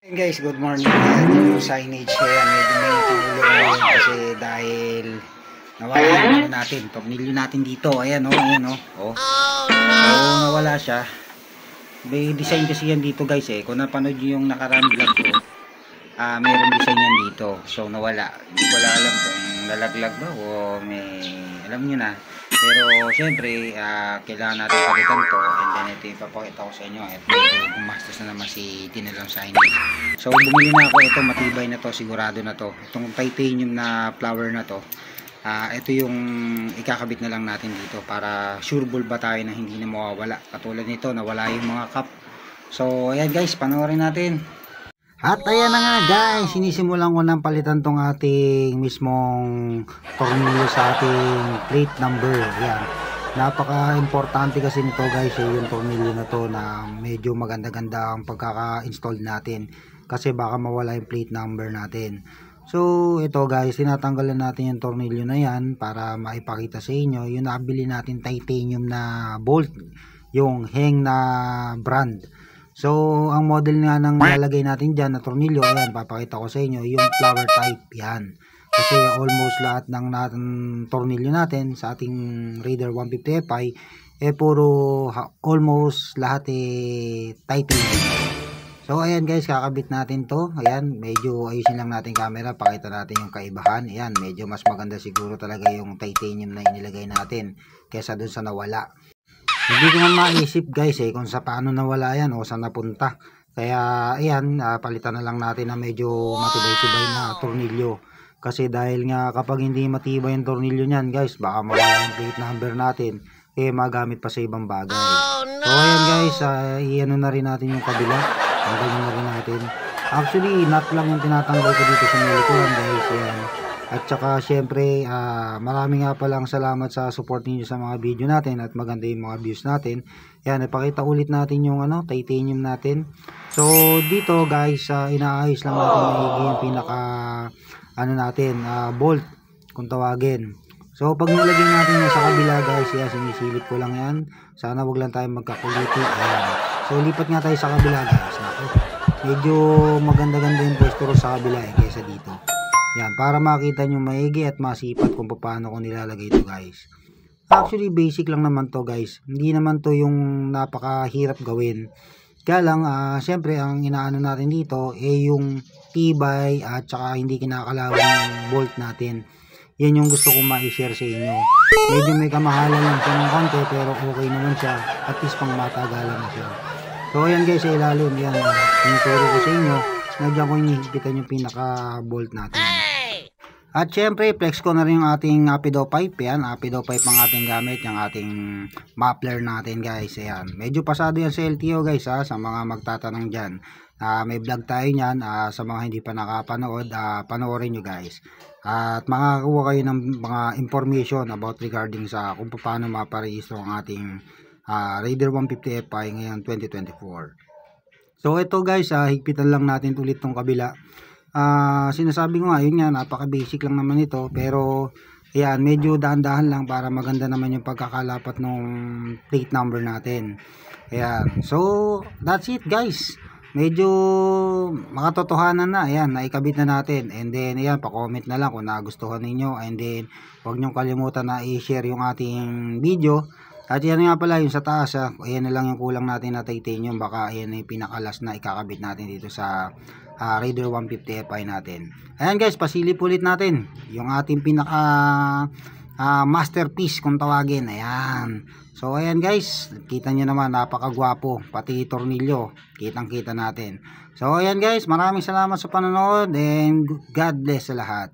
Hey guys, good morning. Ayan yung signage kaya medyo may tulong kasi dahil nawala yung ano natin, tornilyo natin dito. Ayan ayan oh. So nawala siya. May design kasi yan dito guys kung napanood nyo yung nakaraan vlog ko, mayroong design yan dito. So nawala. Hindi ko alam kung nalaglag ba o may alam nyo na. Pero syempre kailangan natin palitan to, and then ito yung papakita ko sa inyo at medyo gumastos na naman si Tinalang signage. So bumili na ako, ito matibay na to, sigurado na to. Itong titanium na flower na to, ito yung ikakabit na lang natin dito para sureball ba tayo na hindi na mawawala. Katulad nito, nawala yung mga cup. So ayan guys, panoorin natin. At ayan na nga guys, sinisimulan ko ng palitan tong ating mismong tornilyo sa ating plate number. Ayan, napaka-importante kasi nito guys, yung tornilyo na to na medyo maganda-ganda ang pagkaka-install natin. Kasi baka mawala yung plate number natin. So ito guys, tinatanggalan natin yung tornilyo na yan para maipakita sa inyo yung nabili natin titanium na bolt, yung Heng na brand. So ang model nga ng lalagay natin dyan na tornilyo, ayan, papakita ko sa inyo yung flower type yan. Kasi almost lahat ng tornilyo natin sa ating Raider 150 Fi puro almost lahat titanium. So ayan guys, kakabit natin to. Ayan, medyo ayusin lang natin camera, pakita natin yung kaibahan. Ayan, medyo mas maganda siguro talaga yung titanium na inilagay natin kesa dun sa nawala. Hindi ko nga maisip guys kung sa paano nawala yan o saan napunta. Kaya ayan, palitan na lang natin na medyo matibay-tibay na tornilyo. Kasi dahil nga kapag hindi matibay yung tornilyo niyan guys, baka mawala yung plate number natin, magamit pa sa ibang bagay. So ayan guys, iano na rin natin yung kabila. Tanggalin na rin natin. Actually, nut lang yung tinatanggal ko dito sa likuran guys. Ayan. At saka syempre marami nga palang salamat sa support niyo sa mga video natin at maganda yung mga views natin. Yan, ipakita ulit natin yung titanium natin. So dito guys, inaayos lang natin maigi yung pinaka natin, bolt kung tawagin. So pag nilagay natin yung sa kabila guys, sinisilip ko lang yan. Sana wag lang tayo magkakuliti. Ayan. So lipat nga tayo sa kabila guys. Naku, medyo maganda-ganda yung posture sa kabila kaysa dito. Yan, para makita nyo maigi at masipat kung paano ko nilalagay ito guys. Actually basic lang naman to guys. Hindi naman to yung napakahirap gawin. Kaya lang syempre ang inaano natin dito yung tibay at saka hindi kinakalawan yung bolt natin. Yan yung gusto kong ma-share sa inyo. Medyo may kamahalan lang siya ng konti pero okay naman siya. At least pang matagalan na siya. So ayan guys, sa ilalim yan. Tinuturo ko sa inyo. Nagyan ko hinihigpitan yung pinaka bolt natin. At syempre, flex ko na rin yung ating apido pipe. Yan, apido pipe ang ating gamit, yung ating muffler natin guys. Ayan, medyo pasado yan sa LTO guys sa mga magtatanong dyan. May vlog tayo nyan, sa mga hindi pa nakapanood, panoorin nyo guys. At makakakuha kayo ng mga information about regarding sa kung paano maparehistro ang ating Raider 150 Fi ngayon 2024. So ito guys, higpitan lang natin ulit tong kabila. Sinasabi ko nga, yun nga, napaka basic lang naman ito, pero ayan, medyo dahan-dahan lang para maganda naman yung pagkakalapat ng plate number natin. Ayan, so that's it guys, medyo makatotohanan na. Ayan, naikabit na natin, and then ayan, pa-comment na lang kung nagustuhan ninyo, and then huwag nyong kalimutan na i-share yung ating video. At yan nga pala yung sa taas, ayan na lang yung kulang natin na titanium, baka ayan yung pinakalas na ikakabit natin dito sa Raider 150 Fi natin. Ayan guys, pasilip ulit natin yung ating pinaka masterpiece kung tawagin. Ayan, so ayan guys, kita nyo naman, napakagwapo, pati tornilyo kitang kita natin. So ayan guys, maraming salamat sa panonood and God bless sa lahat.